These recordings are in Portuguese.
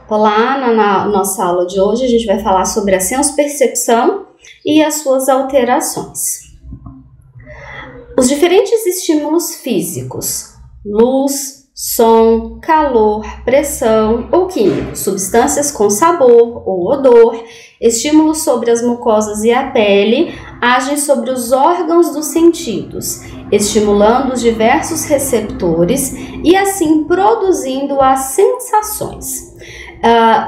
Olá, na nossa aula de hoje a gente vai falar sobre a sensopercepção e as suas alterações. Os diferentes estímulos físicos, luz, som, calor, pressão ou químicos, substâncias com sabor ou odor, estímulos sobre as mucosas e a pele, agem sobre os órgãos dos sentidos, estimulando os diversos receptores e assim produzindo as sensações.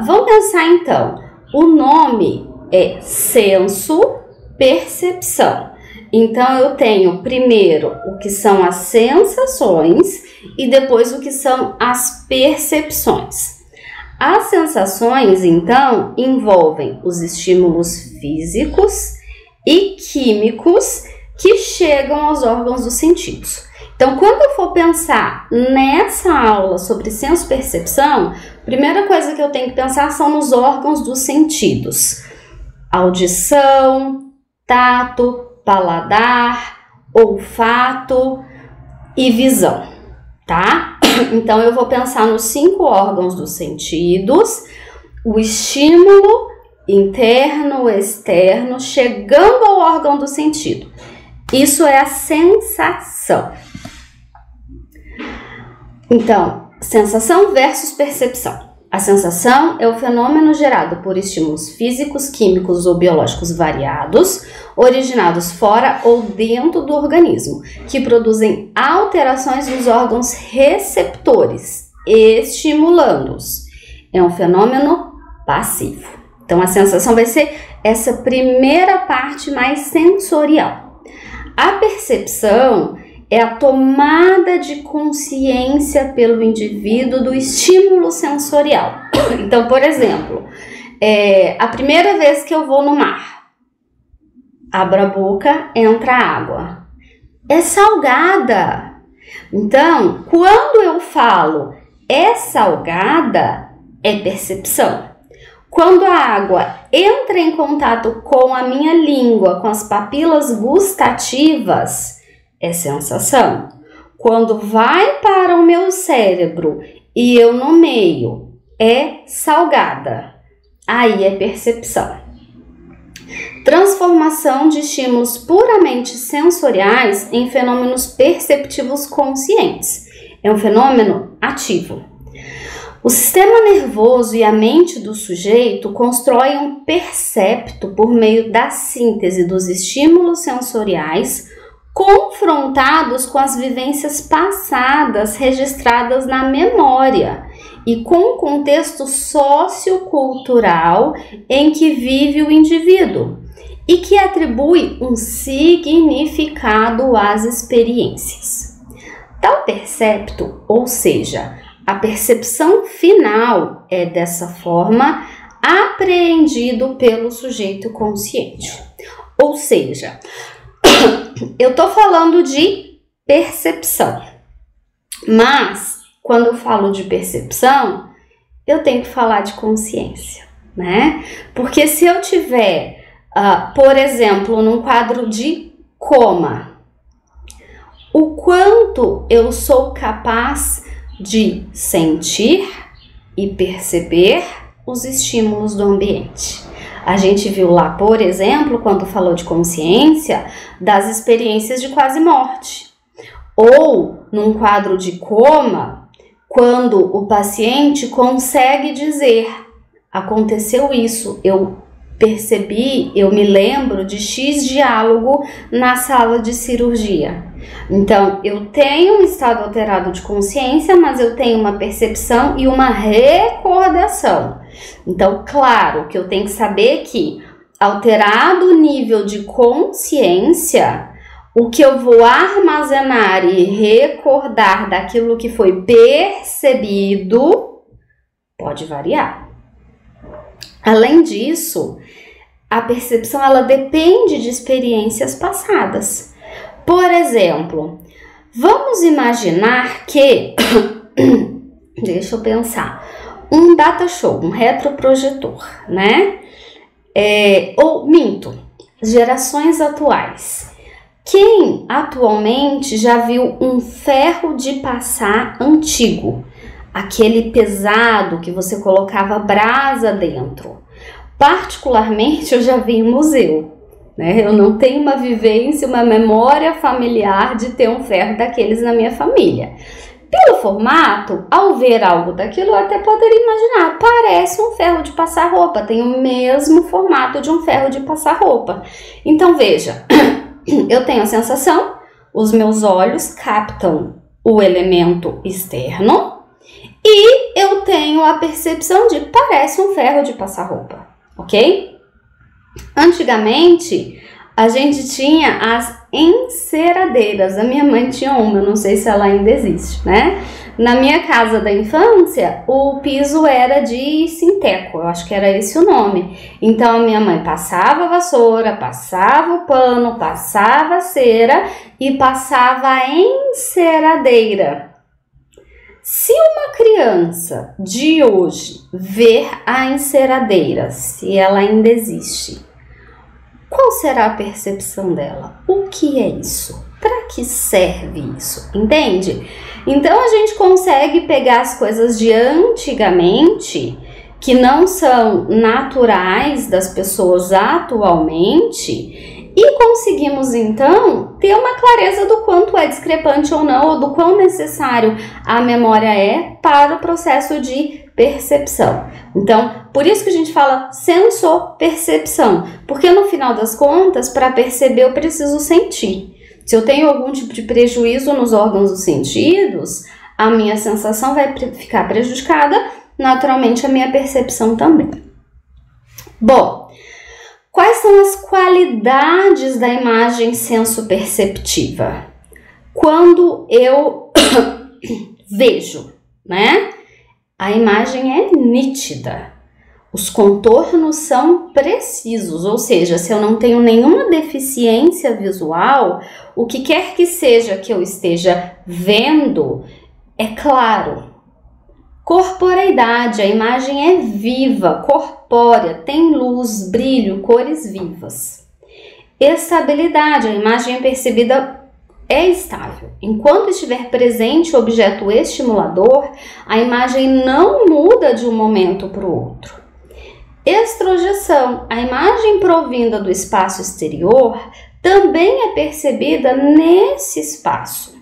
Vamos pensar então, o nome é senso-percepção. Então eu tenho primeiro o que são as sensações e depois o que são as percepções. As sensações então envolvem os estímulos físicos e químicos que chegam aos órgãos dos sentidos. Então, quando eu for pensar nessa aula sobre sensopercepção, a primeira coisa que eu tenho que pensar são nos órgãos dos sentidos: audição, tato, paladar, olfato e visão, tá? Então, eu vou pensar nos 5 órgãos dos sentidos, o estímulo interno, externo, chegando ao órgão do sentido. Isso é a sensação. Então, sensação versus percepção. A sensação é o fenômeno gerado por estímulos físicos, químicos ou biológicos variados, originados fora ou dentro do organismo, que produzem alterações nos órgãos receptores, estimulando-os. É um fenômeno passivo. Então, a sensação vai ser essa primeira parte mais sensorial. A percepção é a tomada de consciência pelo indivíduo do estímulo sensorial. Então, por exemplo, a primeira vez que eu vou no mar, abro a boca, entra água. É salgada. Então, quando eu falo é salgada, é percepção. Quando a água entra em contato com a minha língua, com as papilas gustativas, é sensação. Quando vai para o meu cérebro e eu nomeio, é salgada. Aí é percepção. Transformação de estímulos puramente sensoriais em fenômenos perceptivos conscientes. É um fenômeno ativo. O sistema nervoso e a mente do sujeito constroem um percepto por meio da síntese dos estímulos sensoriais confrontados com as vivências passadas registradas na memória e com o contexto sociocultural em que vive o indivíduo e que atribui um significado às experiências. Tal percepto, ou seja, a percepção final, é dessa forma apreendido pelo sujeito consciente. Ou seja, eu tô falando de percepção, mas quando eu falo de percepção, eu tenho que falar de consciência, né? Porque se eu tiver, por exemplo, num quadro de coma, o quanto eu sou capaz de sentir e perceber os estímulos do ambiente. A gente viu lá, por exemplo, quando falou de consciência, das experiências de quase morte. Ou num quadro de coma, quando o paciente consegue dizer: aconteceu isso, eu percebi, eu me lembro de X diálogo na sala de cirurgia. Então, eu tenho um estado alterado de consciência, mas eu tenho uma percepção e uma recordação. Então, claro que eu tenho que saber que, alterado o nível de consciência, o que eu vou armazenar e recordar daquilo que foi percebido pode variar. Além disso, a percepção ela depende de experiências passadas. Por exemplo, vamos imaginar que, deixa eu pensar, um data show, um retroprojetor, né? Ou minto, gerações atuais. Quem atualmente já viu um ferro de passar antigo? aquele pesado que você colocava brasa dentro. Particularmente, eu já vi em museu, né? Eu não tenho uma vivência, uma memória familiar de ter um ferro daqueles na minha família. Pelo formato, ao ver algo daquilo, eu até poderia imaginar, parece um ferro de passar roupa, tem o mesmo formato de um ferro de passar roupa. Então veja, eu tenho a sensação, os meus olhos captam o elemento externo e eu tenho a percepção de parece um ferro de passar roupa, ok? Antigamente, a gente tinha as enceradeiras. A minha mãe tinha uma, eu não sei se ela ainda existe, né? Na minha casa da infância, o piso era de sinteco, eu acho que era esse o nome. Então a minha mãe passava a vassoura, passava o pano, passava a cera e passava a enceradeira. Se uma criança de hoje ver a enceradeira, se ela ainda existe, qual será a percepção dela? O que é isso? Para que serve isso? Entende? Então a gente consegue pegar as coisas de antigamente, que não são naturais das pessoas atualmente, e conseguimos então ter uma clareza do quanto é discrepante ou não, ou do quão necessário a memória é para o processo de percepção. Então, por isso que a gente fala sensopercepção, porque no final das contas, para perceber eu preciso sentir. Se eu tenho algum tipo de prejuízo nos órgãos dos sentidos, a minha sensação vai ficar prejudicada, naturalmente a minha percepção também. Bom, quais são as qualidades da imagem sensoperceptiva? Quando eu vejo, né? A imagem é nítida, os contornos são precisos, ou seja, se eu não tenho nenhuma deficiência visual, o que quer que seja que eu esteja vendo é claro. Corporeidade, a imagem é viva, corpórea, tem luz, brilho, cores vivas. Estabilidade, a imagem é percebida é estável. Enquanto estiver presente o objeto estimulador, a imagem não muda de um momento para o outro. Extrojeção, a imagem provinda do espaço exterior também é percebida nesse espaço.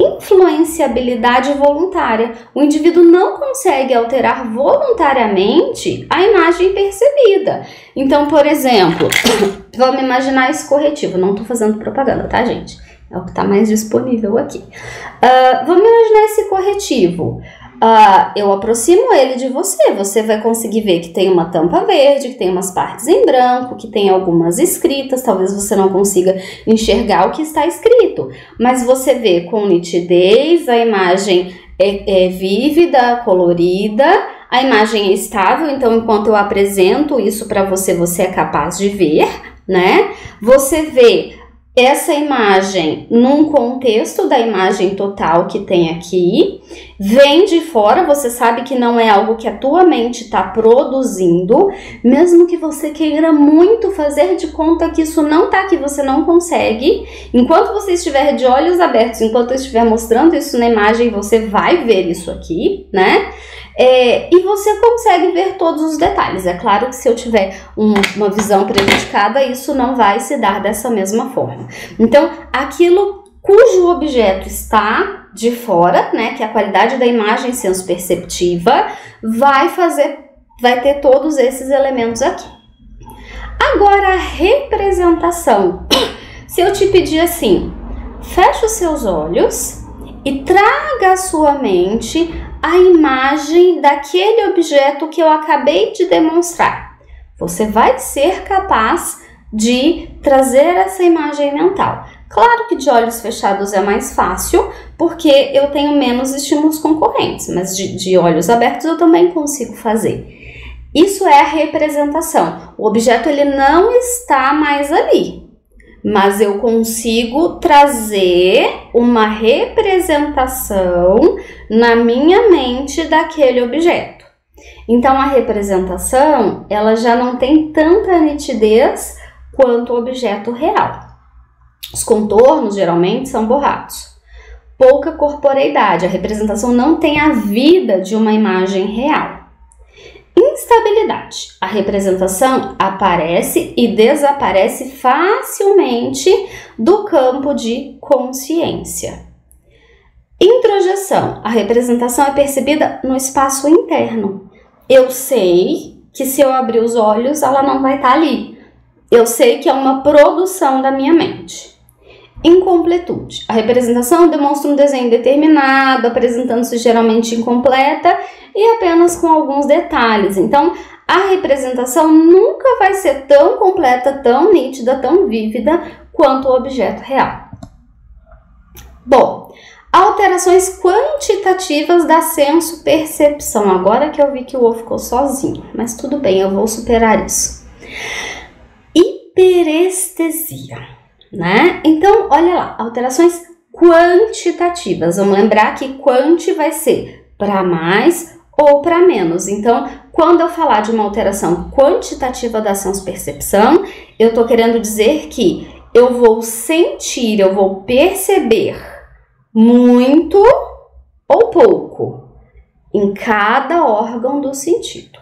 Influenciabilidade voluntária, o indivíduo não consegue alterar voluntariamente a imagem percebida. Então, por exemplo, vamos imaginar esse corretivo, não estou fazendo propaganda, tá, gente? É o que está mais disponível aqui. Vamos imaginar esse corretivo. Eu aproximo ele de você. Você vai conseguir ver que tem uma tampa verde, que tem umas partes em branco, que tem algumas escritas. Talvez você não consiga enxergar o que está escrito, mas você vê com nitidez, a imagem é vívida, colorida, a imagem é estável. Então, enquanto eu apresento isso para você, você é capaz de ver, né? Você vê essa imagem num contexto da imagem total que tem aqui, vem de fora, você sabe que não é algo que a tua mente está produzindo, mesmo que você queira muito fazer de conta que isso não está aqui, você não consegue. Enquanto você estiver de olhos abertos, enquanto eu estiver mostrando isso na imagem, você vai ver isso aqui, né? E você consegue ver todos os detalhes. É claro que se eu tiver uma visão prejudicada, isso não vai se dar dessa mesma forma. Então, aquilo cujo objeto está de fora, né, que é a qualidade da imagem sensoperceptiva, vai ter todos esses elementos aqui. Agora, a representação. Se eu te pedir assim, feche os seus olhos e traga à sua mente a imagem daquele objeto que eu acabei de demonstrar. Você vai ser capaz de trazer essa imagem mental. Claro que de olhos fechados é mais fácil, porque eu tenho menos estímulos concorrentes, mas de olhos abertos eu também consigo fazer. Isso é a representação. O objeto ele não está mais ali, mas eu consigo trazer uma representação na minha mente daquele objeto. Então, a representação, ela já não tem tanta nitidez quanto o objeto real. Os contornos, geralmente, são borrados. pouca corporeidade, a representação não tem a vida de uma imagem real. Instabilidade, a representação aparece e desaparece facilmente do campo de consciência. Introjeção, a representação é percebida no espaço interno. Eu sei que se eu abrir os olhos, ela não vai estar ali. Eu sei que é uma produção da minha mente. Incompletude. A representação demonstra um desenho determinado, apresentando-se geralmente incompleta e apenas com alguns detalhes. Então, a representação nunca vai ser tão completa, tão nítida, tão vívida quanto o objeto real. Bom, alterações quantitativas da senso-percepção. Agora que eu vi que o O ficou sozinho, mas tudo bem, eu vou superar isso. Hiperestesia. Né? Então, olha lá, alterações quantitativas. Vamos lembrar que quanti vai ser para mais ou para menos. Então, quando eu falar de uma alteração quantitativa da senso-percepção, eu estou querendo dizer que eu vou sentir, eu vou perceber muito ou pouco em cada órgão do sentido.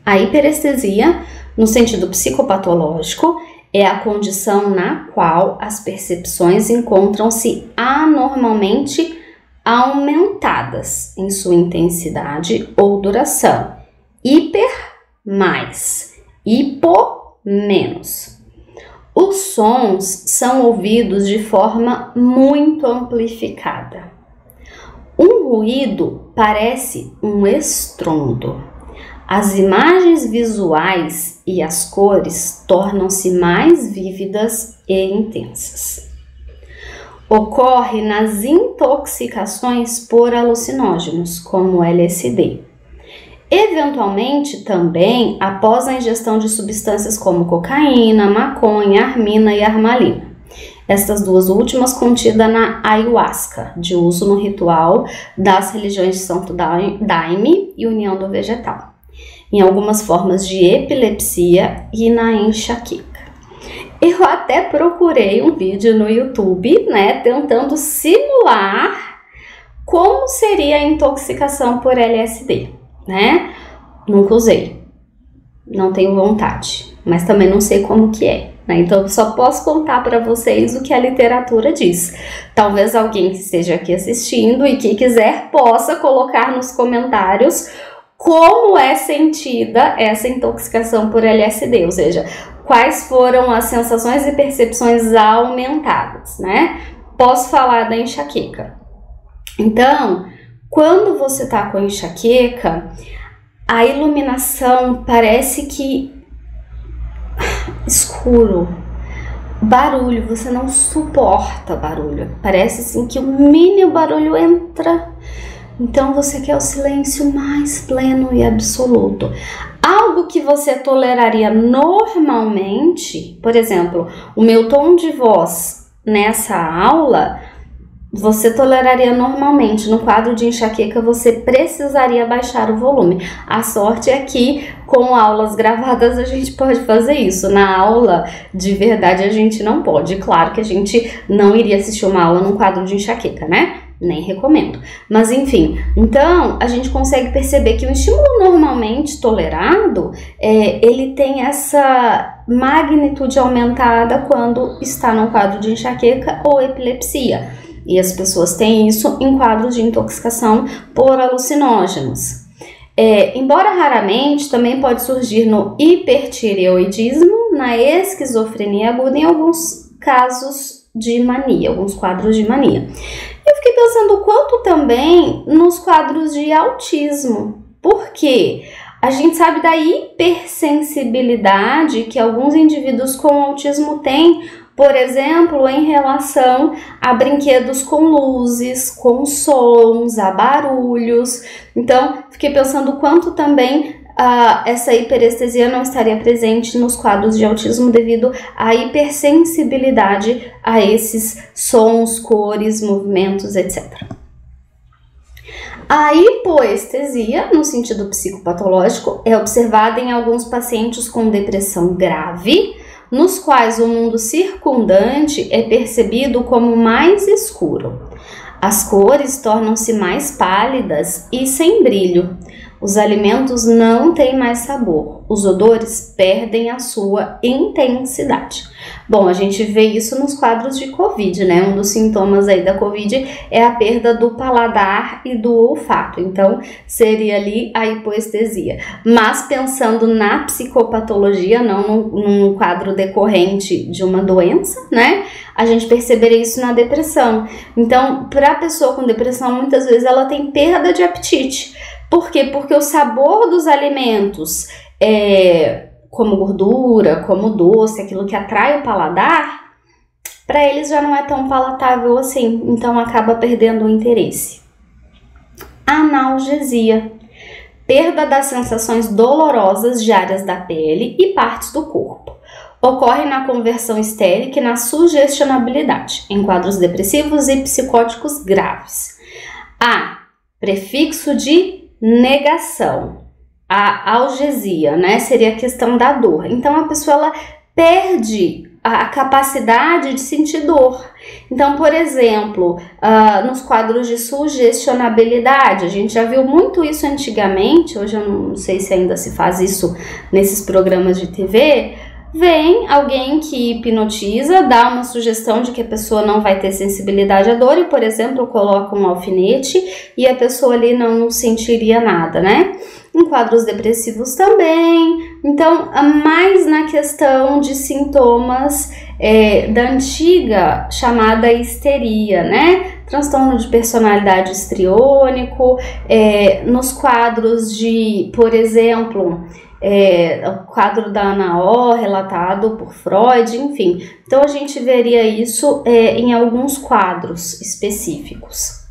A hiperestesia, no sentido psicopatológico, é a condição na qual as percepções encontram-se anormalmente aumentadas em sua intensidade ou duração. Hiper, mais. Hipo, menos. Os sons são ouvidos de forma muito amplificada. Um ruído parece um estrondo. As imagens visuais e as cores tornam-se mais vívidas e intensas. Ocorre nas intoxicações por alucinógenos, como LSD. Eventualmente também após a ingestão de substâncias como cocaína, maconha, armina e armalina. Estas duas últimas contidas na ayahuasca, de uso no ritual das religiões de Santo Daime e União do Vegetal, em algumas formas de epilepsia e na enxaqueca. Eu até procurei um vídeo no YouTube, né, tentando simular como seria a intoxicação por LSD, né? Nunca usei, não tenho vontade, mas também não sei como que é, né? Então eu só posso contar para vocês o que a literatura diz. Talvez alguém que esteja aqui assistindo e que quiser possa colocar nos comentários como é sentida essa intoxicação por LSD, ou seja, quais foram as sensações e percepções aumentadas, né? Posso falar da enxaqueca. Então, quando você está com enxaqueca, a iluminação parece que escuro, barulho, você não suporta barulho, parece assim que o mínimo barulho entra. Então você quer o silêncio mais pleno e absoluto. Algo que você toleraria normalmente, por exemplo, o meu tom de voz nessa aula, você toleraria normalmente. No quadro de enxaqueca você precisaria baixar o volume. A sorte é que com aulas gravadas a gente pode fazer isso. Na aula de verdade a gente não pode. Claro que a gente não iria assistir uma aula num quadro de enxaqueca, né? Nem recomendo. Mas enfim, então a gente consegue perceber que o estímulo normalmente tolerado, ele tem essa magnitude aumentada quando está no quadro de enxaqueca ou epilepsia. E as pessoas têm isso em quadros de intoxicação por alucinógenos. Embora raramente, também pode surgir no hipertireoidismo, na esquizofrenia aguda, em alguns casos de mania, alguns quadros de mania. Eu fiquei pensando o quanto também nos quadros de autismo, porque a gente sabe da hipersensibilidade que alguns indivíduos com autismo têm, por exemplo, em relação a brinquedos com luzes, com sons, a barulhos. Então, fiquei pensando o quanto também essa hiperestesia não estaria presente nos quadros de autismo devido à hipersensibilidade a esses sons, cores, movimentos, etc. A hipoestesia, no sentido psicopatológico, é observada em alguns pacientes com depressão grave, nos quais o mundo circundante é percebido como mais escuro. As cores tornam-se mais pálidas e sem brilho. Os alimentos não têm mais sabor. Os odores perdem a sua intensidade. Bom, a gente vê isso nos quadros de Covid, né? Um dos sintomas aí da Covid é a perda do paladar e do olfato. Então, seria ali a hipoestesia. Mas pensando na psicopatologia, não num quadro decorrente de uma doença, né? A gente perceberia isso na depressão. Então, para a pessoa com depressão, muitas vezes ela tem perda de apetite. Por quê? Porque o sabor dos alimentos, como gordura, como doce, aquilo que atrai o paladar, para eles já não é tão palatável assim, então acaba perdendo o interesse. Analgesia, perda das sensações dolorosas de áreas da pele e partes do corpo. Ocorre na conversão histérica e na sugestionabilidade, em quadros depressivos e psicóticos graves. Prefixo de negação, a algesia, né? Seria a questão da dor. Então a pessoa ela perde a capacidade de sentir dor. Então, por exemplo, nos quadros de sugestionabilidade, a gente já viu muito isso antigamente, hoje eu não sei se ainda se faz isso nesses programas de TV. Vem alguém que hipnotiza, dá uma sugestão de que a pessoa não vai ter sensibilidade à dor e, por exemplo, coloca um alfinete e a pessoa ali não sentiria nada, né? Em quadros depressivos também. Então, mais na questão de sintomas da antiga chamada histeria, né? Transtorno de personalidade histriônico, nos quadros de, por exemplo, o quadro da Ana O, relatado por Freud, enfim. Então a gente veria isso em alguns quadros específicos.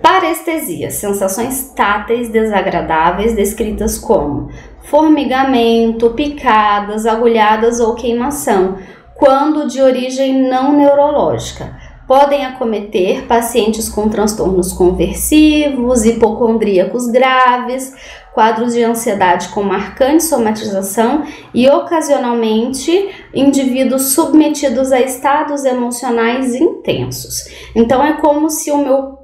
Parestesia, sensações táteis desagradáveis descritas como formigamento, picadas, agulhadas ou queimação, quando de origem não neurológica. Podem acometer pacientes com transtornos conversivos, hipocondríacos graves, quadros de ansiedade com marcante somatização e, ocasionalmente, indivíduos submetidos a estados emocionais intensos. Então, é como se o meu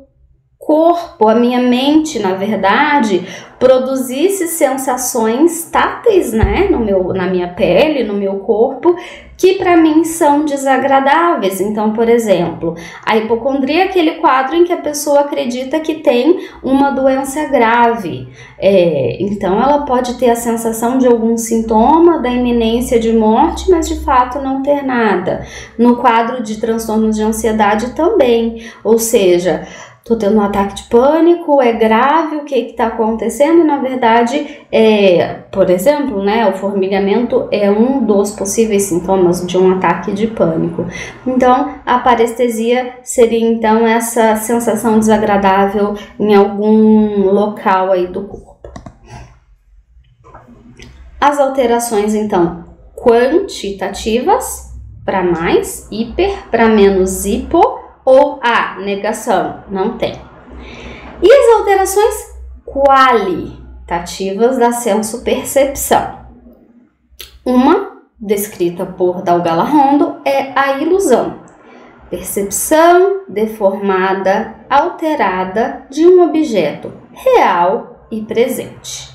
corpo, a minha mente, na verdade, produzisse sensações táteis, né, na minha pele, no meu corpo, que para mim são desagradáveis. Então, por exemplo, a hipocondria é aquele quadro em que a pessoa acredita que tem uma doença grave. Então, ela pode ter a sensação de algum sintoma da iminência de morte, mas de fato não ter nada. No quadro de transtornos de ansiedade também, ou seja, tô tendo um ataque de pânico, é grave, o que está acontecendo? Na verdade, por exemplo, né, o formigamento é um dos possíveis sintomas de um ataque de pânico. Então, a parestesia seria então essa sensação desagradável em algum local aí do corpo. As alterações, então, quantitativas, para mais, hiper, para menos hipo, ou a negação, não tem. E as alterações qualitativas da senso-percepção? Uma, descrita por Dalgala Rondo, é a ilusão. Percepção deformada, alterada de um objeto real e presente.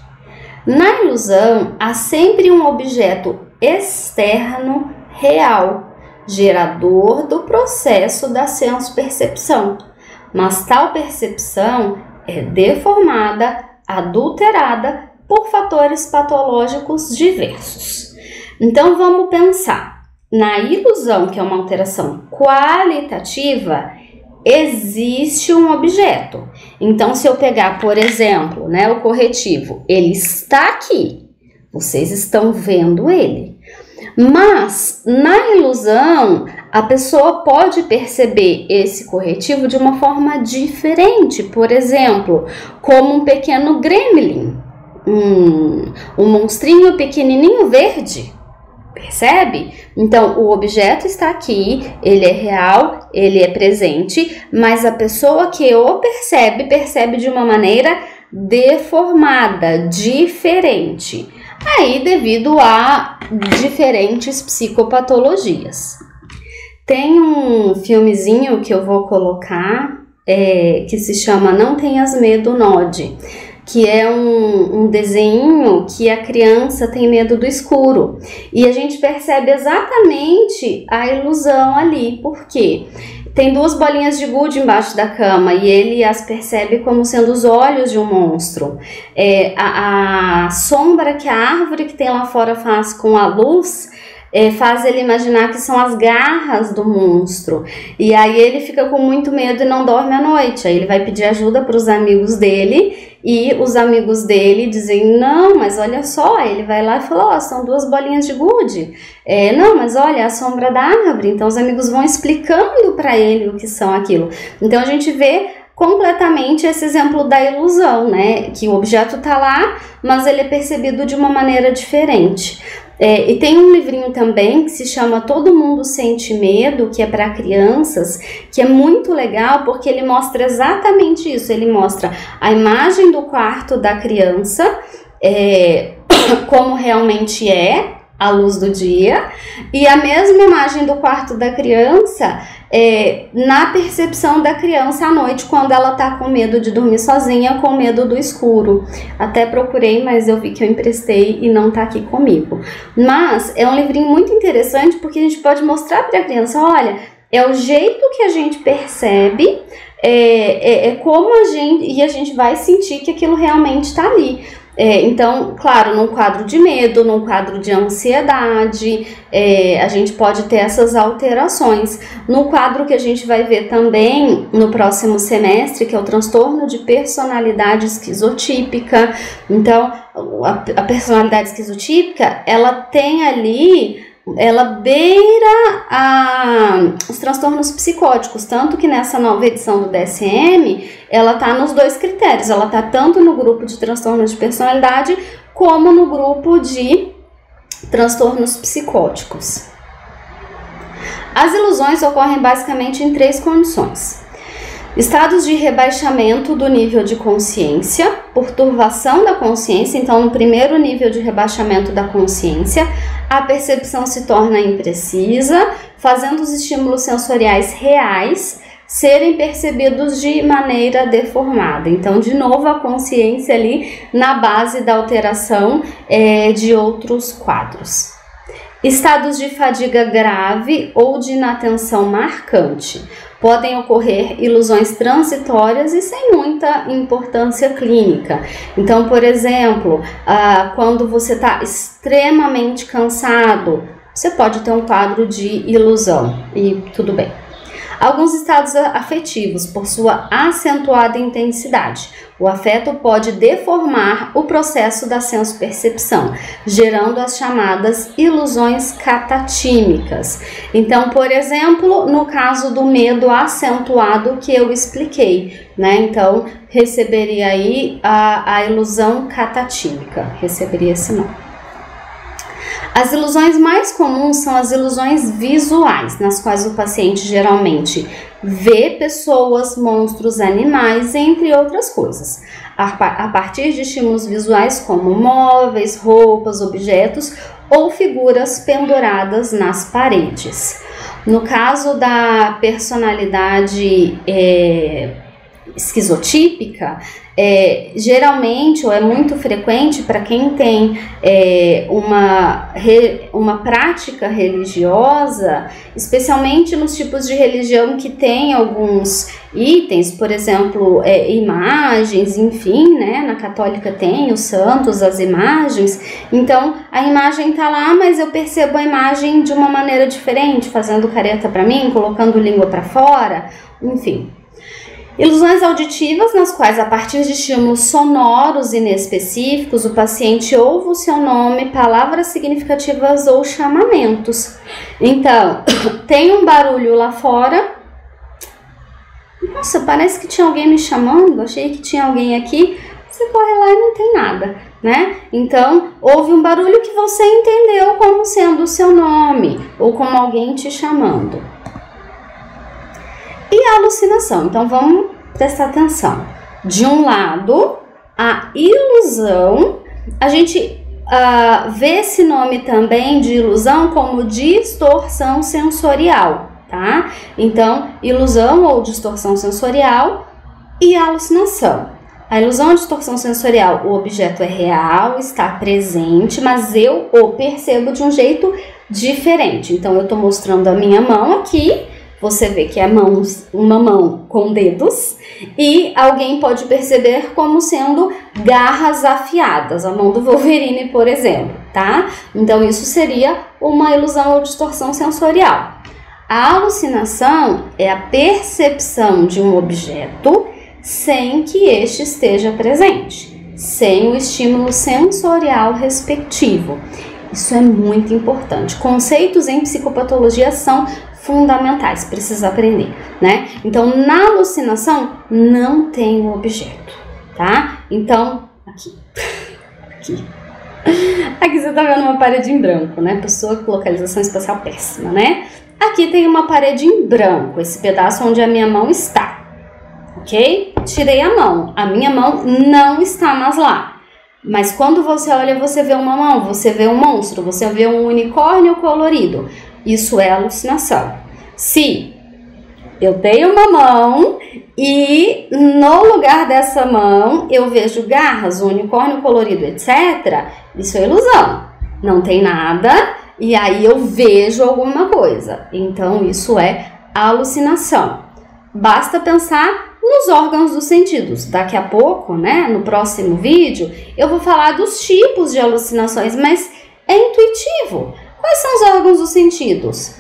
Na ilusão, há sempre um objeto externo real, gerador do processo da senso-percepção, mas tal percepção é deformada, adulterada por fatores patológicos diversos. Então vamos pensar, na ilusão, que é uma alteração qualitativa, existe um objeto. Então se eu pegar, por exemplo, né, o corretivo, ele está aqui, vocês estão vendo ele. Mas, na ilusão, a pessoa pode perceber esse corretivo de uma forma diferente, por exemplo, como um pequeno gremlin, um monstrinho pequenininho verde, percebe? Então, o objeto está aqui, ele é real, ele é presente, mas a pessoa que o percebe de uma maneira deformada, diferente. aí devido a diferentes psicopatologias. Tem um filmezinho que eu vou colocar, que se chama Não Tenhas Medo, Nod, que é um desenho que a criança tem medo do escuro. E a gente percebe exatamente a ilusão ali, porque tem duas bolinhas de gude embaixo da cama e ele as percebe como sendo os olhos de um monstro. A sombra que a árvore que tem lá fora faz com a luz faz ele imaginar que são as garras do monstro. E aí ele fica com muito medo e não dorme à noite. Aí ele vai pedir ajuda para os amigos dele e os amigos dele dizem, não, mas olha só. Aí ele vai lá e fala, são duas bolinhas de gude. Não, mas olha, é a sombra da árvore. Então os amigos vão explicando para ele o que são aquilo. Então a gente vê completamente esse exemplo da ilusão, né? Que o objeto tá lá, mas ele é percebido de uma maneira diferente. E tem um livrinho também que se chama Todo Mundo Sente Medo, que é para crianças, que é muito legal porque ele mostra exatamente isso. Ele mostra a imagem do quarto da criança, como realmente é à luz do dia, e a mesma imagem do quarto da criança na percepção da criança à noite, quando ela tá com medo de dormir sozinha, com medo do escuro. Até procurei, mas eu vi que eu emprestei e não tá aqui comigo. Mas é um livrinho muito interessante porque a gente pode mostrar para a criança, olha, é o jeito que a gente percebe, como a gente vai sentir que aquilo realmente está ali. Então, claro, num quadro de medo, num quadro de ansiedade, a gente pode ter essas alterações. No quadro que a gente vai ver também no próximo semestre, que é o transtorno de personalidade esquizotípica. Então, a personalidade esquizotípica, ela tem ali, ela beira os transtornos psicóticos, tanto que nessa nova edição do DSM, ela tá nos dois critérios, ela tá tanto no grupo de transtornos de personalidade, como no grupo de transtornos psicóticos. As ilusões ocorrem basicamente em três condições: estados de rebaixamento do nível de consciência, por turvação da consciência. Então, no primeiro nível de rebaixamento da consciência, a percepção se torna imprecisa, fazendo os estímulos sensoriais reais serem percebidos de maneira deformada. Então, de novo, a consciência ali na base da alteração de outros quadros. Estados de fadiga grave ou de inatenção marcante. Podem ocorrer ilusões transitórias e sem muita importância clínica. Então, por exemplo, quando você está extremamente cansado, você pode ter um quadro de ilusão e tudo bem. Alguns estados afetivos, por sua acentuada intensidade. O afeto pode deformar o processo da senso-percepção, gerando as chamadas ilusões catatímicas. Então, por exemplo, no caso do medo acentuado que eu expliquei, né? Então, receberia aí a ilusão catatímica, receberia esse nome. As ilusões mais comuns são as ilusões visuais, nas quais o paciente geralmente vê pessoas, monstros, animais, entre outras coisas, a partir de estímulos visuais como móveis, roupas, objetos ou figuras penduradas nas paredes. No caso da personalidade esquizotípica, geralmente, ou é muito frequente para quem tem uma prática religiosa, especialmente nos tipos de religião que tem alguns itens, por exemplo, imagens, enfim, né? Na católica tem os santos, as imagens. Então, a imagem tá lá, mas eu percebo a imagem de uma maneira diferente, fazendo careta para mim, colocando língua para fora, enfim. Ilusões auditivas, nas quais, a partir de estímulos sonoros inespecíficos, o paciente ouve o seu nome, palavras significativas ou chamamentos. Então, tem um barulho lá fora. Nossa, parece que tinha alguém me chamando, achei que tinha alguém aqui. Você corre lá e não tem nada, né? Então, houve um barulho que você entendeu como sendo o seu nome ou como alguém te chamando. E a alucinação, então vamos prestar atenção. De um lado, a ilusão, a gente vê esse nome também de ilusão como distorção sensorial, tá? Então, ilusão ou distorção sensorial e alucinação. A ilusão ou distorção sensorial, o objeto é real, está presente, mas eu o percebo de um jeito diferente. Então, eu estou mostrando a minha mão aqui, você vê que é uma mão com dedos, e alguém pode perceber como sendo garras afiadas, a mão do Wolverine, por exemplo, tá? Então, isso seria uma ilusão ou distorção sensorial. A alucinação é a percepção de um objeto sem que este esteja presente, sem o estímulo sensorial respectivo. Isso é muito importante. Conceitos em psicopatologia são fundamentais, precisa aprender, né? Então, na alucinação, não tem o objeto, tá? Então, aqui. Aqui você tá vendo uma parede em branco, né? Pessoa com localização espacial péssima, né? Aqui tem uma parede em branco, esse pedaço onde a minha mão está. Ok? Tirei a minha mão não está mais lá. Mas quando você olha, você vê uma mão, você vê um monstro, você vê um unicórnio colorido. Isso é alucinação. Se eu tenho uma mão e no lugar dessa mão eu vejo garras, um unicórnio colorido, etc., isso é ilusão. Não tem nada e aí eu vejo alguma coisa. Então isso é alucinação. Basta pensar nos órgãos dos sentidos. Daqui a pouco, né, no próximo vídeo, eu vou falar dos tipos de alucinações, mas é intuitivo. Quais são os órgãos dos sentidos?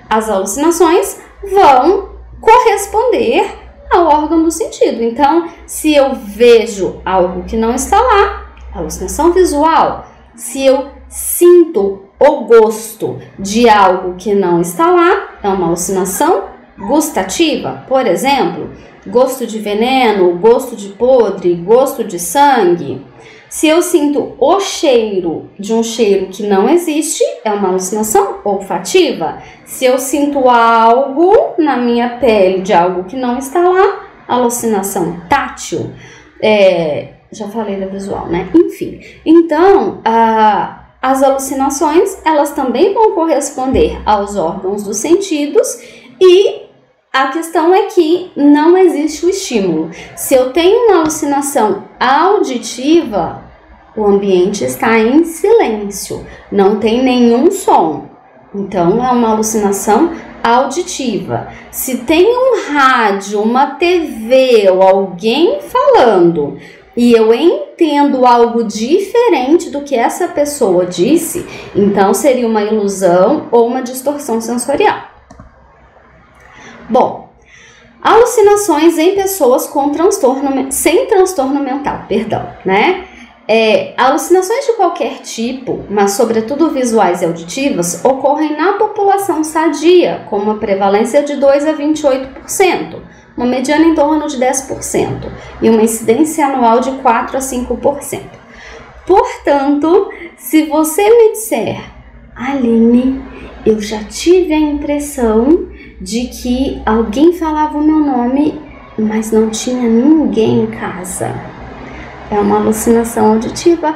As alucinações vão corresponder ao órgão do sentido. Então, se eu vejo algo que não está lá, alucinação visual. Se eu sinto o gosto de algo que não está lá, é uma alucinação gustativa. Por exemplo, gosto de veneno, gosto de podre, gosto de sangue. Se eu sinto o cheiro de um cheiro que não existe, é uma alucinação olfativa. Se eu sinto algo na minha pele de algo que não está lá, alucinação tátil. Já falei da visual, né? Enfim, então, as alucinações, elas também vão corresponder aos órgãos dos sentidos e a questão é que não existe o estímulo. Se eu tenho uma alucinação auditiva, o ambiente está em silêncio, não tem nenhum som. Então, é uma alucinação auditiva. Se tem um rádio, uma TV ou alguém falando e eu entendo algo diferente do que essa pessoa disse, então seria uma ilusão ou uma distorção sensorial. Bom, alucinações em pessoas sem transtorno mental, né? Alucinações de qualquer tipo, mas sobretudo visuais e auditivas, ocorrem na população sadia, com uma prevalência de 2 a 28%, uma mediana em torno de 10% e uma incidência anual de 4 a 5%. Portanto, se você me disser, Aline, eu já tive a impressão de que alguém falava o meu nome, mas não tinha ninguém em casa. É uma alucinação auditiva.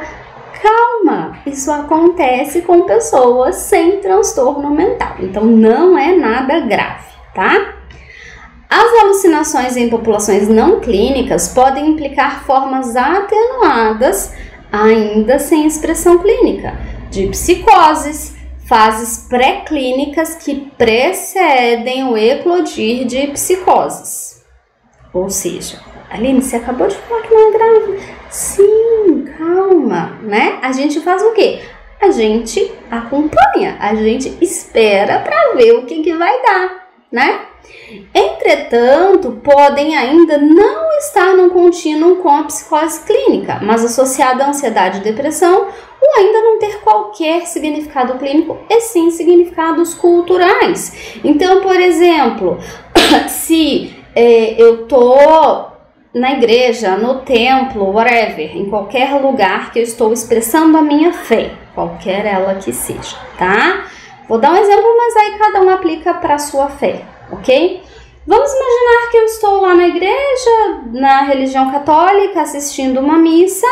Calma, isso acontece com pessoas sem transtorno mental. Então, não é nada grave, tá? As alucinações em populações não clínicas podem implicar formas atenuadas, ainda sem expressão clínica, de psicoses, fases pré-clínicas que precedem o eclodir de psicoses. Ou seja, Aline, você acabou de falar que não é grave. Sim, calma, né? A gente faz o quê? A gente acompanha, a gente espera para ver o que vai dar, né? Entretanto, podem ainda não estar num contínuo com a psicose clínica, mas associada à ansiedade e depressão, ou ainda não ter qualquer significado clínico, e sim significados culturais. Então, por exemplo, se eu tô na igreja, no templo, whatever, em qualquer lugar que eu estou expressando a minha fé, qualquer ela que seja, tá? Vou dar um exemplo, mas aí cada um aplica para a sua fé, ok? Vamos imaginar que eu estou lá na igreja, na religião católica, assistindo uma missa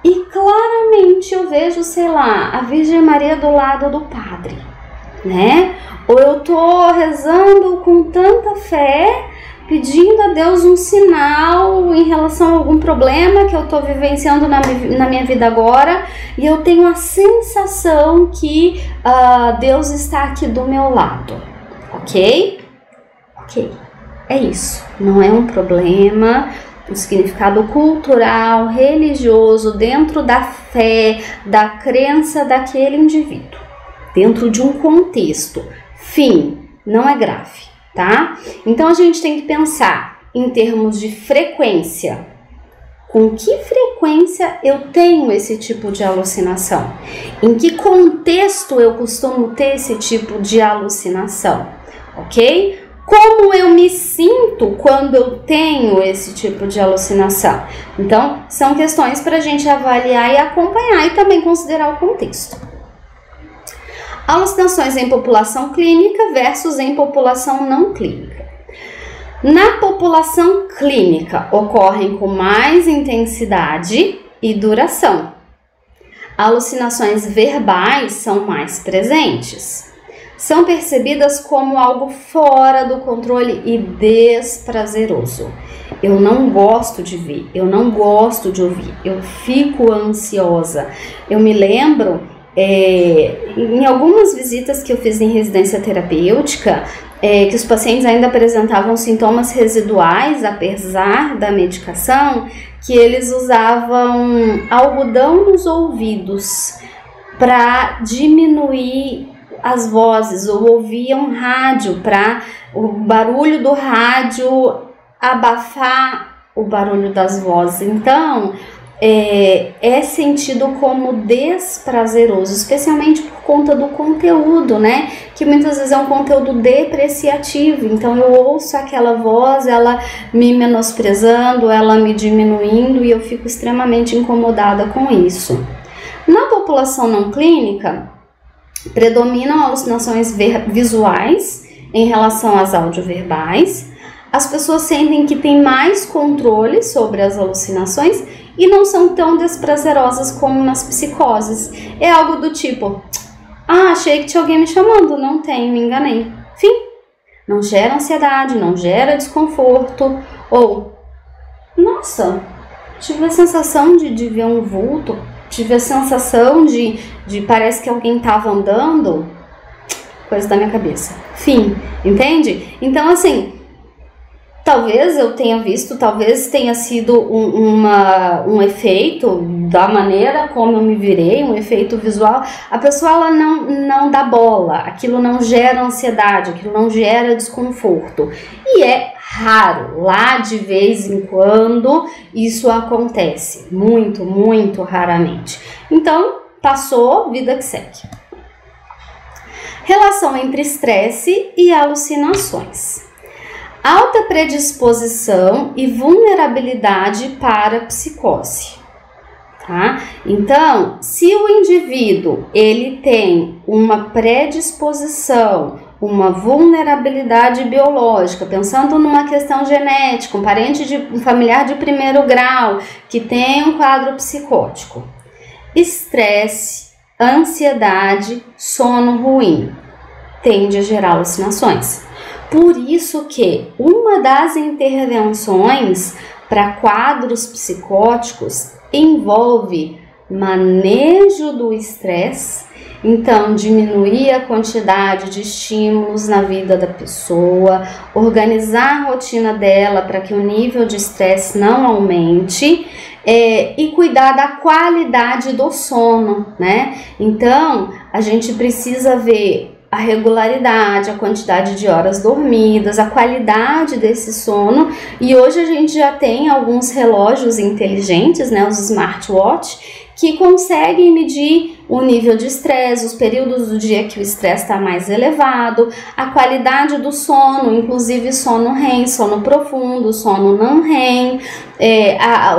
e claramente repente eu vejo, sei lá, a Virgem Maria do lado do padre, né? Ou eu tô rezando com tanta fé, pedindo a Deus um sinal em relação a algum problema que eu tô vivenciando na minha vida agora, e eu tenho a sensação que Deus está aqui do meu lado, ok? Ok, é isso, não é um problema. O significado cultural, religioso, dentro da fé, da crença daquele indivíduo, dentro de um contexto. Fim, não é grave, tá? Então a gente tem que pensar em termos de frequência. Com que frequência eu tenho esse tipo de alucinação? Em que contexto eu costumo ter esse tipo de alucinação, ok? Como eu me sinto quando eu tenho esse tipo de alucinação? Então, são questões para a gente avaliar e acompanhar e também considerar o contexto. Alucinações em população clínica versus em população não clínica. Na população clínica, ocorrem com mais intensidade e duração. Alucinações verbais são mais presentes. São percebidas como algo fora do controle e desprazeroso. Eu não gosto de ver, eu não gosto de ouvir, eu fico ansiosa. Eu me lembro, em algumas visitas que eu fiz em residência terapêutica, que os pacientes ainda apresentavam sintomas residuais, apesar da medicação, que eles usavam algodão nos ouvidos para diminuir as vozes, ou ouviam rádio para o barulho do rádio abafar o barulho das vozes. Então, é sentido como desprazeroso, especialmente por conta do conteúdo, né? Que muitas vezes é um conteúdo depreciativo. Então, eu ouço aquela voz, ela me menosprezando, ela me diminuindo, e eu fico extremamente incomodada com isso. Na população não clínica, predominam alucinações visuais em relação às audioverbais. As pessoas sentem que têm mais controle sobre as alucinações e não são tão desprazerosas como nas psicoses. É algo do tipo: achei que tinha alguém me chamando, não tem, me enganei. Fim. Não gera ansiedade, não gera desconforto. Ou, nossa, tive a sensação de ver um vulto. Tive a sensação de parece que alguém estava andando, coisa da minha cabeça. Fim, entende? Então, assim, talvez eu tenha visto, talvez tenha sido um efeito da maneira como eu me virei, um efeito visual. A pessoa, ela não dá bola, aquilo não gera ansiedade, aquilo não gera desconforto. E é raro, lá de vez em quando isso acontece, muito, muito raramente. Então, passou, vida que segue. Relação entre estresse e alucinações. Alta predisposição e vulnerabilidade para psicose. Tá? Então, se o indivíduo ele tem uma predisposição, uma vulnerabilidade biológica, pensando numa questão genética, um familiar de primeiro grau que tem um quadro psicótico, estresse, ansiedade, sono ruim, tende a gerar alucinações. Por isso que uma das intervenções para quadros psicóticos envolve manejo do estresse. Então, diminuir a quantidade de estímulos na vida da pessoa, organizar a rotina dela para que o nível de estresse não aumente, e cuidar da qualidade do sono, né? Então, a gente precisa ver a regularidade, a quantidade de horas dormidas, a qualidade desse sono. E hoje a gente já tem alguns relógios inteligentes, né, os smartwatch, que conseguem medir o nível de estresse, os períodos do dia que o estresse está mais elevado, a qualidade do sono, inclusive sono REM, sono profundo, sono não REM,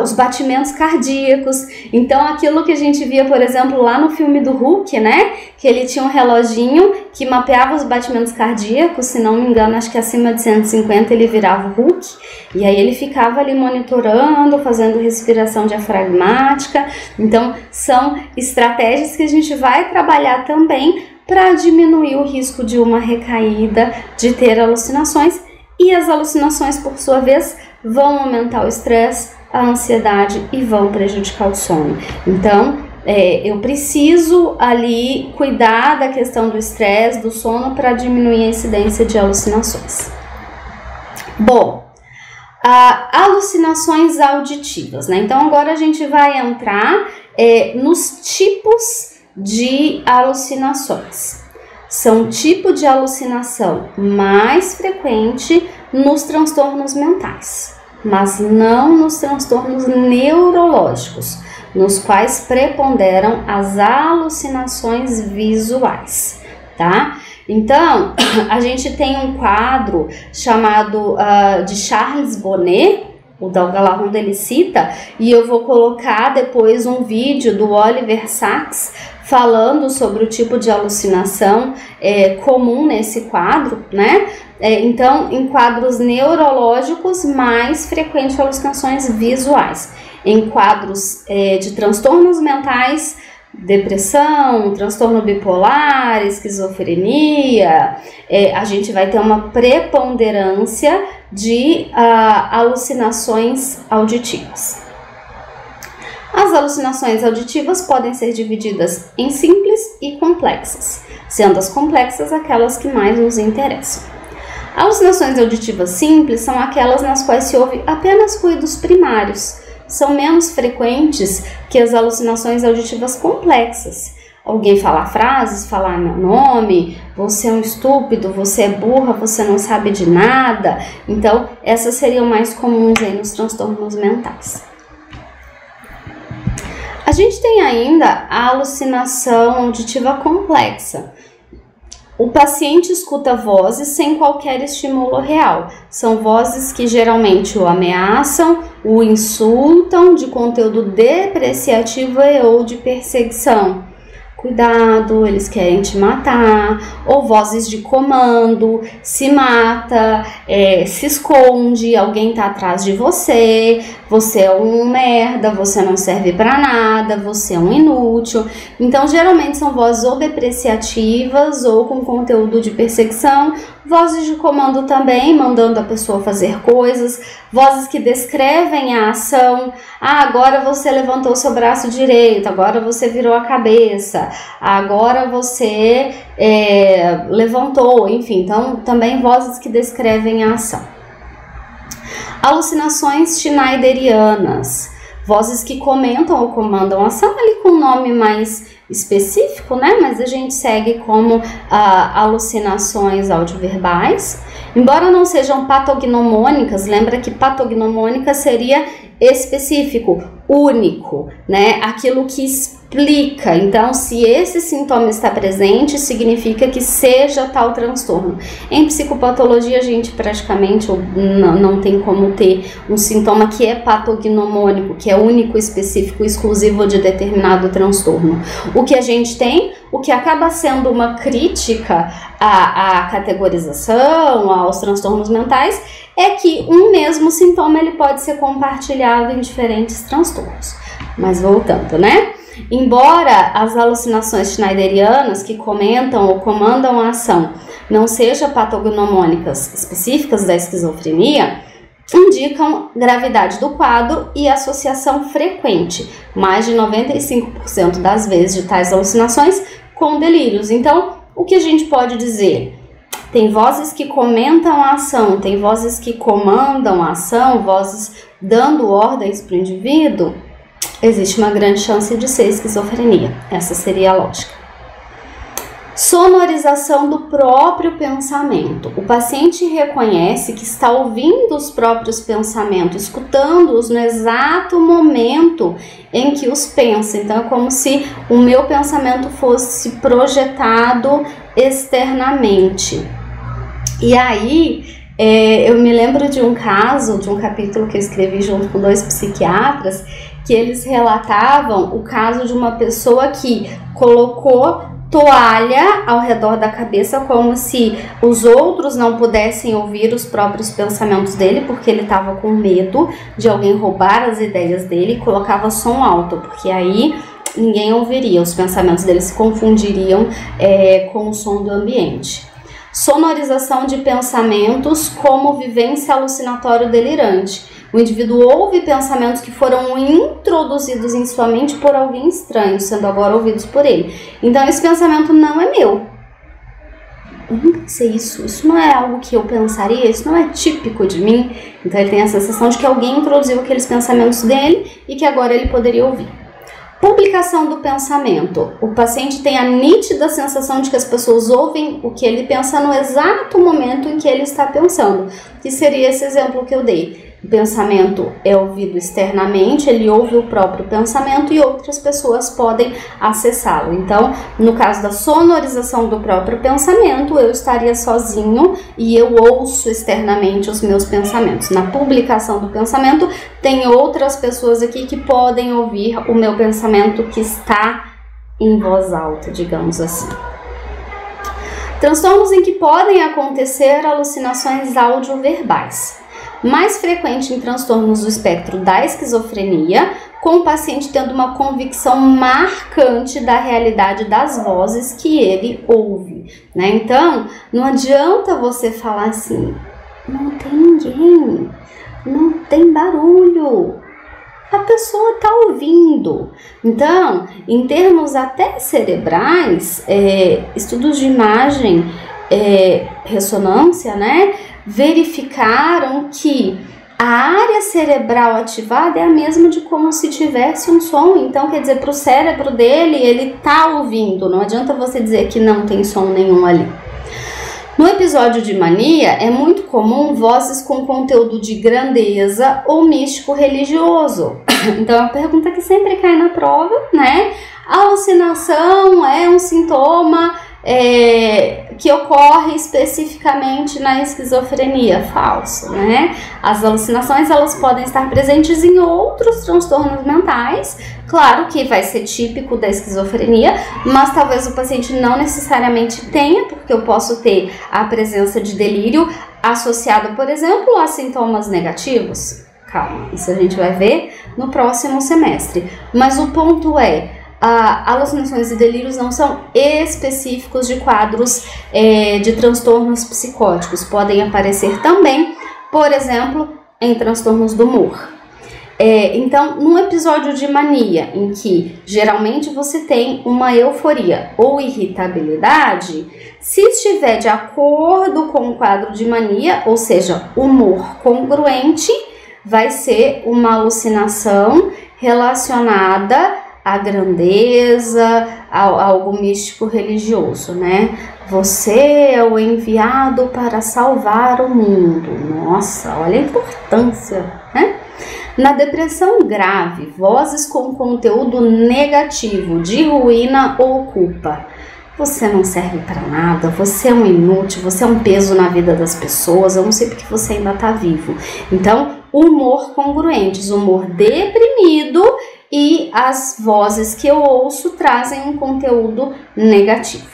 os batimentos cardíacos. Então, aquilo que a gente via, por exemplo, lá no filme do Hulk, né, que ele tinha um reloginho que mapeava os batimentos cardíacos, se não me engano, acho que acima de 150 ele virava o Hulk, e aí ele ficava ali monitorando, fazendo respiração diafragmática. Então, Então, são estratégias que a gente vai trabalhar também para diminuir o risco de uma recaída, de ter alucinações, e as alucinações, por sua vez, vão aumentar o estresse, a ansiedade e vão prejudicar o sono. Então, eu preciso ali cuidar da questão do estresse, do sono, para diminuir a incidência de alucinações. Bom, alucinações auditivas, né? Então agora a gente vai entrar nos tipos de alucinações. São tipo de alucinação mais frequente nos transtornos mentais, mas não nos transtornos neurológicos, nos quais preponderam as alucinações visuais, tá? Então, a gente tem um quadro chamado de Charles Bonnet, o Dalgalahon ele cita, e eu vou colocar depois um vídeo do Oliver Sacks falando sobre o tipo de alucinação comum nesse quadro, né? Então, em quadros neurológicos, mais frequente alucinações visuais. Em quadros de transtornos mentais, depressão, transtorno bipolar, esquizofrenia, a gente vai ter uma preponderância de alucinações auditivas. As alucinações auditivas podem ser divididas em simples e complexas, sendo as complexas aquelas que mais nos interessam. Alucinações auditivas simples são aquelas nas quais se ouve apenas ruídos primários. São menos frequentes que as alucinações auditivas complexas. Alguém falar frases, falar meu nome, você é um estúpido, você é burra, você não sabe de nada. Então, essas seriam mais comuns aí nos transtornos mentais. A gente tem ainda a alucinação auditiva complexa. O paciente escuta vozes sem qualquer estímulo real. São vozes que geralmente o ameaçam, o insultam, de conteúdo depreciativo e ou de perseguição. Cuidado, eles querem te matar. Ou vozes de comando, se mata, se esconde, alguém tá atrás de você, você é um merda, você não serve pra nada, você é um inútil. Então, geralmente são vozes ou depreciativas ou com conteúdo de perseguição, vozes de comando também, mandando a pessoa fazer coisas, vozes que descrevem a ação. Agora você levantou seu braço direito, agora você virou a cabeça, agora você levantou, enfim, então também vozes que descrevem a ação. Alucinações schneiderianas, vozes que comentam ou comandam a ação, ali com um nome mais específico, né? Mas a gente segue como alucinações audioverbais. Embora não sejam patognomônicas, lembra que patognomônica seria específico, único, né? Aquilo que explica. Então, se esse sintoma está presente, significa que seja tal transtorno. Em psicopatologia, a gente praticamente não tem como ter um sintoma que é patognomônico, que é único, específico, exclusivo de determinado transtorno. O que a gente tem, o que acaba sendo uma crítica à categorização, aos transtornos mentais, é que um mesmo sintoma ele pode ser compartilhado em diferentes transtornos. Mas voltando, né? Embora as alucinações schneiderianas que comentam ou comandam a ação não sejam patognomônicas específicas da esquizofrenia, indicam gravidade do quadro e associação frequente, mais de 95% das vezes, de tais alucinações com delírios. Então, o que a gente pode dizer? Tem vozes que comentam a ação, tem vozes que comandam a ação, vozes dando ordens para o indivíduo. Existe uma grande chance de ser esquizofrenia. Essa seria a lógica. Sonorização do próprio pensamento. O paciente reconhece que está ouvindo os próprios pensamentos, escutando-os no exato momento em que os pensa. Então, é como se o meu pensamento fosse projetado externamente. E aí, eu me lembro de um caso, de um capítulo que eu escrevi junto com 2 psiquiatras, que eles relatavam o caso de uma pessoa que colocou toalha ao redor da cabeça como se os outros não pudessem ouvir os próprios pensamentos dele, porque ele estava com medo de alguém roubar as ideias dele, e colocava som alto, porque aí ninguém ouviria, os pensamentos dele se confundiriam com o som do ambiente. Sonorização de pensamentos como vivência alucinatória delirante. O indivíduo ouve pensamentos que foram introduzidos em sua mente por alguém estranho, sendo agora ouvidos por ele. Então esse pensamento não é meu. Eu não pensei isso não é algo que eu pensaria, isso não é típico de mim. Então ele tem a sensação de que alguém introduziu aqueles pensamentos dele e que agora ele poderia ouvir. Publicação do pensamento. O paciente tem a nítida sensação de que as pessoas ouvem o que ele pensa no exato momento em que ele está pensando, que seria esse exemplo que eu dei. O pensamento é ouvido externamente, ele ouve o próprio pensamento e outras pessoas podem acessá-lo. Então, no caso da sonorização do próprio pensamento, eu estaria sozinho e eu ouço externamente os meus pensamentos. Na publicação do pensamento, tem outras pessoas aqui que podem ouvir o meu pensamento que está em voz alta, digamos assim. Transtornos em que podem acontecer alucinações audioverbais. Mais frequente em transtornos do espectro da esquizofrenia, com o paciente tendo uma convicção marcante da realidade das vozes que ele ouve, né? Então, não adianta você falar assim, não tem ninguém, não tem barulho, a pessoa está ouvindo. Então, em termos até cerebrais, estudos de imagem, ressonância, né, verificaram que a área cerebral ativada é a mesma de como se tivesse um som. Então, quer dizer, para o cérebro dele, ele está ouvindo. Não adianta você dizer que não tem som nenhum ali. No episódio de mania, é muito comum vozes com conteúdo de grandeza ou místico religioso. Então, é uma pergunta que sempre cai na prova, né? A alucinação é um sintoma que ocorre especificamente na esquizofrenia. Falso, né? As alucinações, elas podem estar presentes em outros transtornos mentais. Claro que vai ser típico da esquizofrenia, mas talvez o paciente não necessariamente tenha, porque eu posso ter a presença de delírio associada, por exemplo, a sintomas negativos. Calma, isso a gente vai ver no próximo semestre. Mas o ponto é, alucinações e delírios não são específicos de quadros de transtornos psicóticos. Podem aparecer também, por exemplo, em transtornos do humor. Então, num episódio de mania, em que geralmente você tem uma euforia ou irritabilidade, se estiver de acordo com o quadro de mania, ou seja, humor congruente, vai ser uma alucinação relacionada à grandeza, a algo místico religioso, né? Você é o enviado para salvar o mundo. Nossa, olha a importância, né? Na depressão grave, vozes com conteúdo negativo, de ruína ou culpa. Você não serve para nada, você é um inútil, você é um peso na vida das pessoas, eu não sei porque você ainda está vivo. Então, humor congruentes, humor deprimido e as vozes que eu ouço trazem um conteúdo negativo.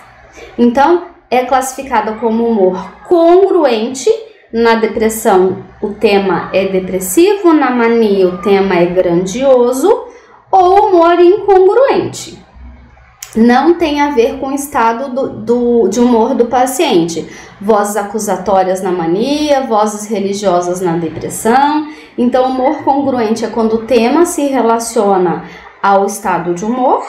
Então, é classificada como humor congruente. Na depressão, o tema é depressivo, na mania, o tema é grandioso, ou humor incongruente. Não tem a ver com o estado de humor do paciente. Vozes acusatórias na mania, vozes religiosas na depressão. Então, humor congruente é quando o tema se relaciona ao estado de humor.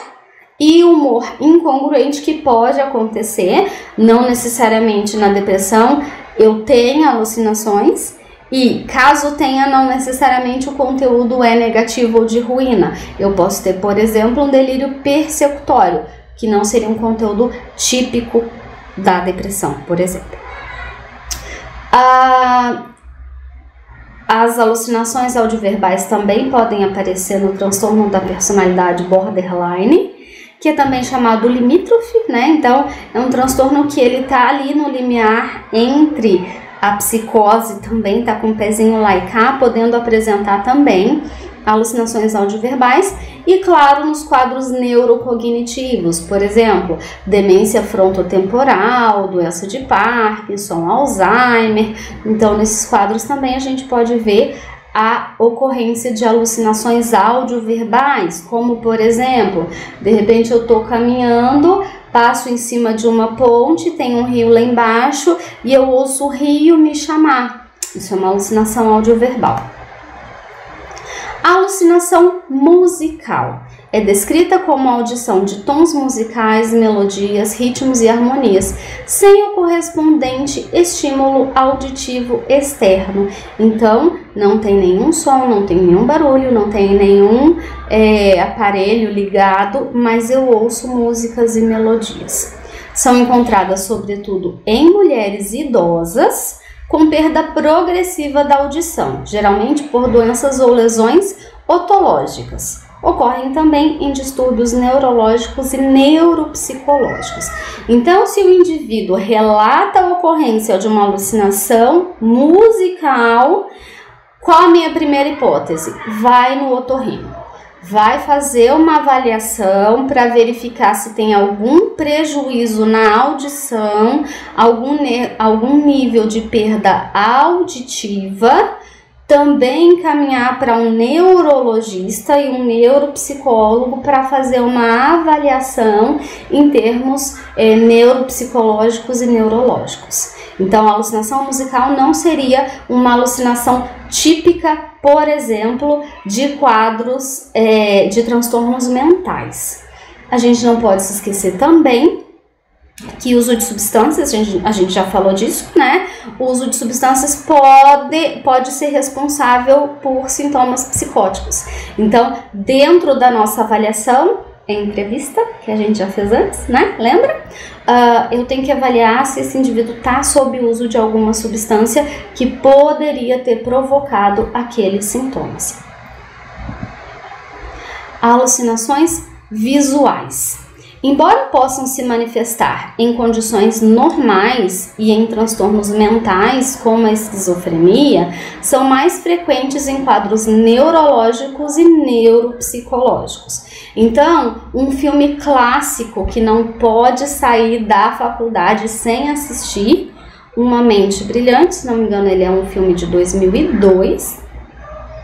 E humor incongruente, que pode acontecer, não necessariamente na depressão, eu tenho alucinações, e caso tenha, não necessariamente o conteúdo é negativo ou de ruína. Eu posso ter, por exemplo, um delírio persecutório, que não seria um conteúdo típico da depressão, por exemplo. As alucinações audioverbais também podem aparecer no transtorno da personalidade borderline, que é também chamado limítrofe, né? Então, é um transtorno que ele tá ali no limiar entre a psicose, também tá com o pezinho lá e cá, podendo apresentar também alucinações audioverbais e, claro, nos quadros neurocognitivos, por exemplo, demência frontotemporal, doença de Parkinson, Alzheimer. Então, nesses quadros também a gente pode ver a ocorrência de alucinações audioverbais, como por exemplo, de repente eu estou caminhando, passo em cima de uma ponte, tem um rio lá embaixo e eu ouço o rio me chamar. Isso é uma alucinação audioverbal. A alucinação musical é descrita como a audição de tons musicais, melodias, ritmos e harmonias, sem o correspondente estímulo auditivo externo. Então, não tem nenhum som, não tem nenhum barulho, não tem nenhum aparelho ligado, mas eu ouço músicas e melodias. São encontradas, sobretudo, em mulheres idosas, com perda progressiva da audição, geralmente por doenças ou lesões otológicas. Ocorrem também em distúrbios neurológicos e neuropsicológicos. Então, se o indivíduo relata a ocorrência de uma alucinação musical, qual a minha primeira hipótese? Vai no otorrino. Vai fazer uma avaliação para verificar se tem algum prejuízo na audição, algum nível de perda auditiva. Também encaminhar para um neurologista e um neuropsicólogo para fazer uma avaliação em termos neuropsicológicos e neurológicos. Então, a alucinação musical não seria uma alucinação típica, por exemplo, de quadros de transtornos mentais. A gente não pode se esquecer também que o uso de substâncias, a gente já falou disso, né? O uso de substâncias pode ser responsável por sintomas psicóticos. Então, dentro da nossa avaliação, entrevista, que a gente já fez antes, né? Lembra? Eu tenho que avaliar se esse indivíduo está sob o uso de alguma substância que poderia ter provocado aqueles sintomas. Alucinações visuais. Embora possam se manifestar em condições normais e em transtornos mentais, como a esquizofrenia, são mais frequentes em quadros neurológicos e neuropsicológicos. Então, um filme clássico que não pode sair da faculdade sem assistir, Uma Mente Brilhante, se não me engano ele é um filme de 2002,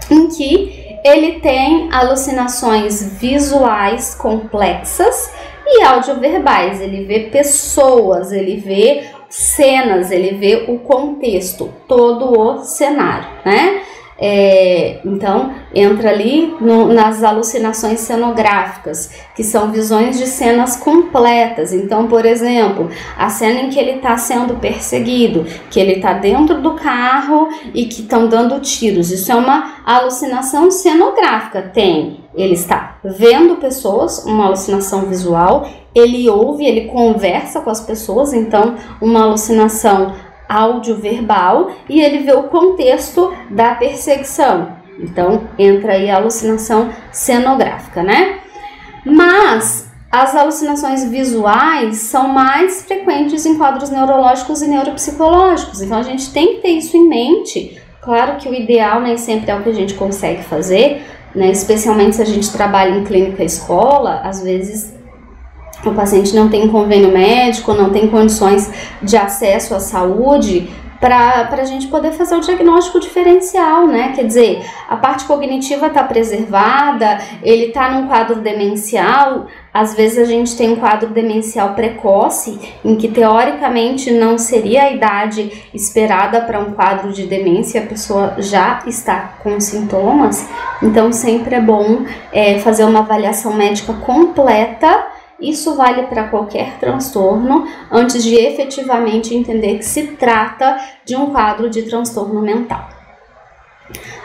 em que ele tem alucinações visuais complexas e audioverbais. Ele vê pessoas, ele vê cenas, ele vê o contexto, todo o cenário, né? Então, entra ali nas alucinações cenográficas, que são visões de cenas completas. Então, por exemplo, a cena em que ele está sendo perseguido, que ele está dentro do carro e que estão dando tiros. Isso é uma alucinação cenográfica. Ele está vendo pessoas, uma alucinação visual, ele ouve, ele conversa com as pessoas, então uma alucinação audioverbal, e ele vê o contexto da perseguição. Então entra aí a alucinação cenográfica, né? Mas as alucinações visuais são mais frequentes em quadros neurológicos e neuropsicológicos, então a gente tem que ter isso em mente. Claro que o ideal nem sempre é o que a gente consegue fazer, né? Especialmente se a gente trabalha em clínica escola, às vezes o paciente não tem convênio médico, não tem condições de acesso à saúde para a gente poder fazer o diagnóstico diferencial, né? Quer dizer, a parte cognitiva está preservada, ele está num quadro demencial. Às vezes a gente tem um quadro demencial precoce, em que teoricamente não seria a idade esperada para um quadro de demência, a pessoa já está com sintomas. Então sempre é bom fazer uma avaliação médica completa. Isso vale para qualquer transtorno, antes de efetivamente entender que se trata de um quadro de transtorno mental.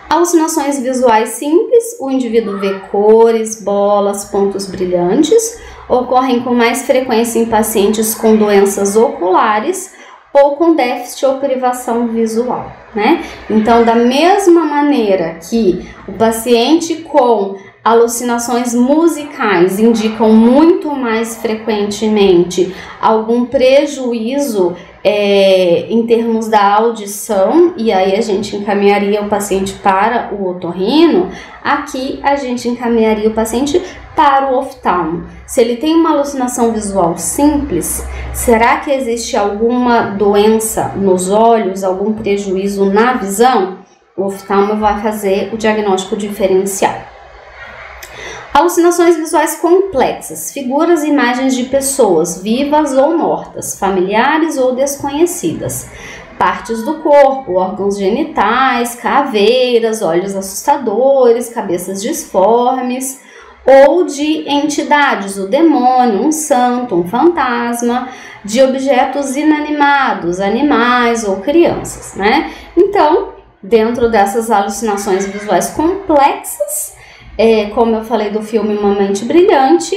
Alucinações visuais simples, o indivíduo vê cores, bolas, pontos brilhantes, ocorrem com mais frequência em pacientes com doenças oculares ou com déficit ou privação visual, né? Então, da mesma maneira que o paciente com alucinações musicais indicam muito mais frequentemente algum prejuízo em termos da audição, e aí a gente encaminharia o paciente para o otorrino. Aqui a gente encaminharia o paciente para o oftalmo. Se ele tem uma alucinação visual simples, será que existe alguma doença nos olhos, algum prejuízo na visão? O oftalmo vai fazer o diagnóstico diferencial. Alucinações visuais complexas, figuras e imagens de pessoas vivas ou mortas, familiares ou desconhecidas, partes do corpo, órgãos genitais, caveiras, olhos assustadores, cabeças disformes, ou de entidades, o demônio, um santo, um fantasma, de objetos inanimados, animais ou crianças, né? Então, dentro dessas alucinações visuais complexas, como eu falei do filme Uma Mente Brilhante,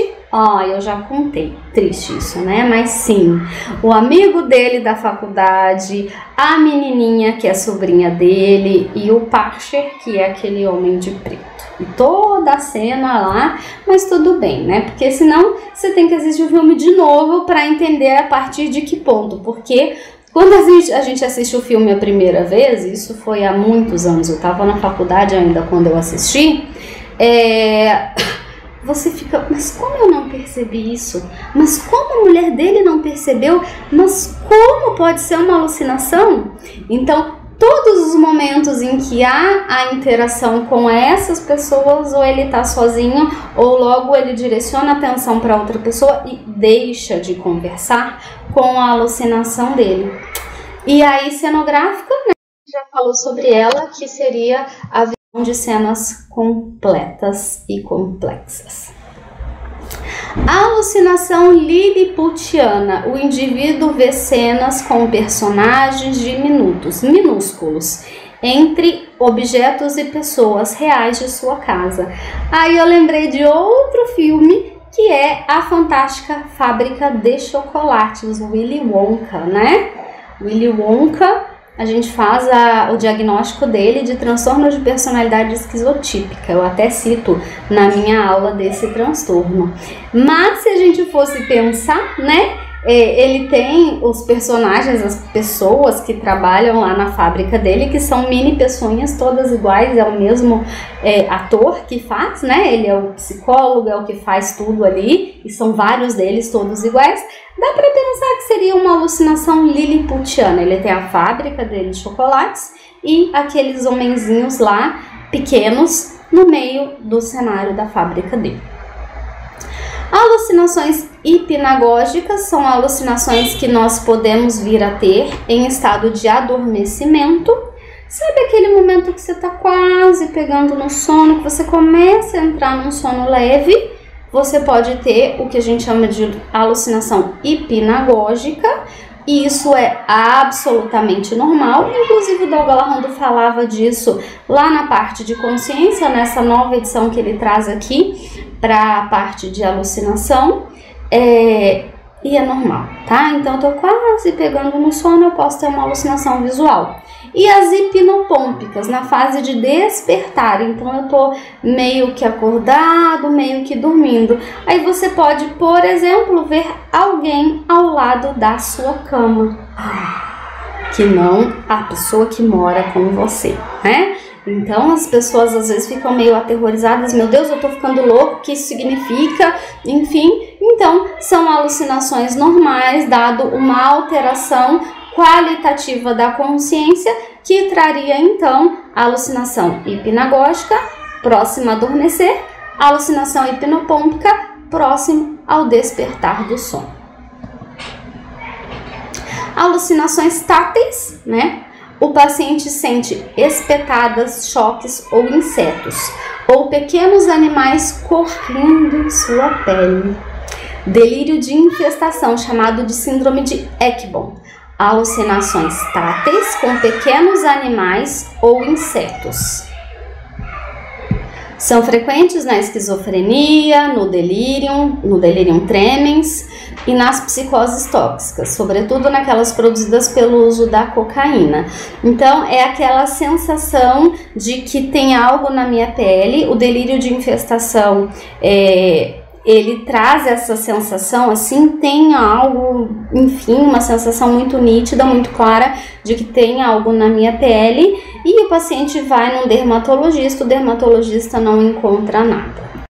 eu já contei, triste isso, né? Mas sim, o amigo dele da faculdade, a menininha que é sobrinha dele e o Parcher, que é aquele homem de preto. E toda a cena lá, mas tudo bem, né? Porque senão você tem que assistir o filme de novo para entender a partir de que ponto. Porque quando a gente assiste o filme a primeira vez, isso foi há muitos anos, eu estava na faculdade ainda quando eu assisti, você fica, mas como eu não percebi isso? Mas como a mulher dele não percebeu? Mas como pode ser uma alucinação? Então, todos os momentos em que há a interação com essas pessoas, ou ele está sozinho, ou logo ele direciona a atenção para outra pessoa e deixa de conversar com a alucinação dele. E aí, cenográfica, né? Já falou sobre ela, que seria a visão de cenas completas e complexas. A alucinação liliputiana, o indivíduo vê cenas com personagens minúsculos, entre objetos e pessoas reais de sua casa. Aí eu lembrei de outro filme, que é A Fantástica Fábrica de Chocolates, Willy Wonka, né? Willy Wonka, a gente faz o diagnóstico dele de transtorno de personalidade esquizotípica. Eu até cito na minha aula desse transtorno. Mas se a gente fosse pensar, né? Ele tem os personagens, as pessoas que trabalham lá na fábrica dele, que são mini pessoinhas todas iguais, é o mesmo ator que faz, né? Ele é o psicólogo, é o que faz tudo ali, e são vários deles todos iguais. Dá para pensar que seria uma alucinação liliputiana. Ele tem a fábrica dele de chocolates e aqueles homenzinhos lá, pequenos, no meio do cenário da fábrica dele. Alucinações hipnagógicas são alucinações que nós podemos vir a ter em estado de adormecimento. Sabe aquele momento que você está quase pegando no sono, que você começa a entrar num sono leve? Você pode ter o que a gente chama de alucinação hipnagógica, e isso é absolutamente normal. Inclusive o Dougal Arrondo falava disso lá na parte de consciência, nessa nova edição que ele traz aqui para a parte de alucinação, e é normal, tá? Então eu tô quase pegando no sono, eu posso ter uma alucinação visual. E as hipnopômpicas, na fase de despertar, então eu tô meio que acordado, meio que dormindo. Aí você pode, por exemplo, ver alguém ao lado da sua cama, que não a pessoa que mora com você, né? Então as pessoas às vezes ficam meio aterrorizadas, meu Deus, eu tô ficando louco, o que isso significa? Enfim, então são alucinações normais, dado uma alteração qualitativa da consciência, que traria então a alucinação hipnagógica, próxima a adormecer, a alucinação hipnopômpica, próximo ao despertar do sono. Alucinações táteis, né? O paciente sente espetadas, choques ou insetos, ou pequenos animais correndo em sua pele. Delírio de infestação, chamado de síndrome de Ekbom. Alucinações táteis com pequenos animais ou insetos. São frequentes na esquizofrenia, no delirium tremens e nas psicoses tóxicas, sobretudo naquelas produzidas pelo uso da cocaína. Então, é aquela sensação de que tem algo na minha pele. O delírio de infestação, ele traz essa sensação, assim, tem algo, enfim, uma sensação muito nítida, muito clara de que tem algo na minha pele, e o paciente vai num dermatologista, o dermatologista não encontra nada.